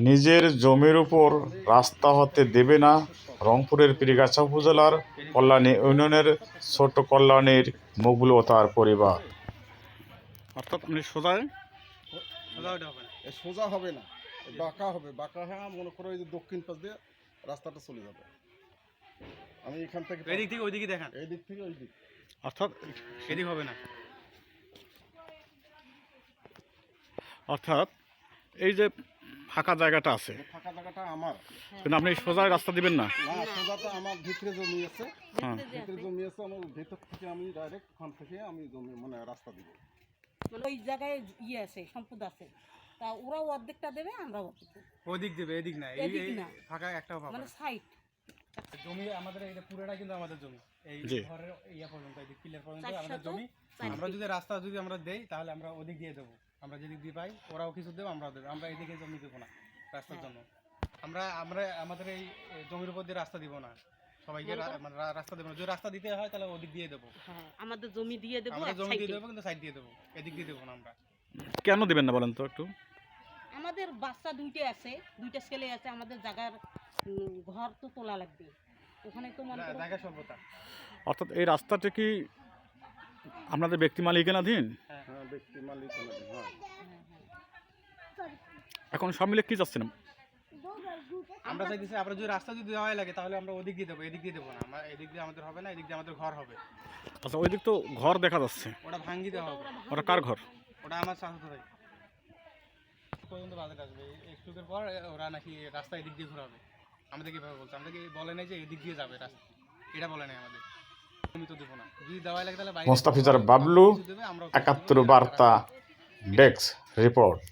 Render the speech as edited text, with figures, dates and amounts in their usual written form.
নিজের জমির উপর রাস্তা হতে দেবে না রংপুরের পীরগাছা উপজেলার কল্যাণী ইউনিয়নের ছোট কল্যাণীর মকবুল ও তার পরিবার। অর্থাৎ সোজা হবে না, বাঁকা হবে। বাঁকা হ্যাঁ, মনে করো এই যে দক্ষিণ পাশ দিয়ে রাস্তাটা চলে যাবে। আমি এখান থেকে এদিক থেকে ওইদিকে দেখান, এই দিক থেকে ওই দিক, অর্থাৎ এদিক হবে না। অর্থাৎ এই যে ফাঁকা জায়গাটা আছে, ফাঁকা জায়গাটা আমার, কিন্তু আপনি সোজা রাস্তা দিবেন না। না, সোজাটা আমার ভিতরে জমি আছে, হ্যাঁ, ভিতরে জমি আছে। আমার ভেতর থেকে আমি ডাইরেক্ট ওখান থেকে আমি জমি মানে রাস্তা দিব। মানে ওই জায়গায় ইয়ে আছে, সম্পদ আছে, তা ওরাও অর্ধেকটা দেবে, আমরাও অর্ধেক দেবো। ওদিক দেবে, এদিক না, এই এদিক না, ফাঁকা একটাও পাবে মানে না। সাইড জমি আমাদের এটা পুরোটা কিন্তু আমাদের জমি, এই জি। ঘরের ইয়া পর্যন্ত, এই পিলার পর্যন্ত 400 আমাদের জমি। আমরা যদি রাস্তা যদি আমরা দেই তাহলে আমরা ওদিক দিয়ে দেবো। আমরা যেদিক দিয়ে পাই ওরাও কিছু দেবো, আমরাও দেবো। আমরা এদিকে জমি দেবো না রাস্তার জন্য। আমরা আমরা আমাদের এই জমির উপর দিয়ে রাস্তা দিব না, সবাইকে মানে রাস্তা দেবো না। যদি রাস্তা দিতে হয় তাহলে ওদিক দিয়ে দেবো। হ্যাঁ, আমাদের জমি দিয়ে দেবো, আমরা এক জমি দিয়ে সাইডে। দেবো, কিন্তু সাইড দিয়ে দেবো, এদিক দিয়ে দেবো না আমরা। কেন দিবেন না বলেন তো একটু। আমাদের বাচ্চা দুইটা আছে, দুইটা ছেলে আছে, আমাদের জায়গার ঘর তো তোলা লাগবে ওখানে, তো মনে করো জায়গা স্বল্পতা। অর্থাৎ এই রাস্তাটা কি আপনাদের ব্যক্তি মালিকানাধীন? হ্যাঁ, ব্যক্তি মালিকানাধীন। হ্যাঁ, এখন সব মিলে কি চাচ্ছেন? আমরা চাইতেছি আমরা যদি রাস্তা যদি দেওয়া লাগে তাহলে আমরা ওদিক দিয়ে দেবো, এদিক দিয়ে দেবো না। আমরা এদিক দিয়ে আমাদের হবে না, এদিক দিয়ে আমাদের ঘর হবে। আচ্ছা, ওই দিক তো ঘর দেখা যাচ্ছে, ওটা ভাঙ্গি দেওয়া হবে। ওটা কার ঘর? ওটা আমার চাচাতো ভাই। পর্যন্ত বাজেট আসবে, একটুকের পর ওরা নাকি রাস্তা এদিক দিয়ে ঘোরাবে। আমাদের কিভাবে বলছে, আমাদেরকে বলে নাই যে এদিক দিয়ে যাবে রাস্তা, এটা বলে নাই আমাদের। আমি তো দেবো না, যদি দেওয়া লাগে তাহলে মোস্তাফিজার বাবলু, 71 বার্তা ডেস্ক রিপোর্ট।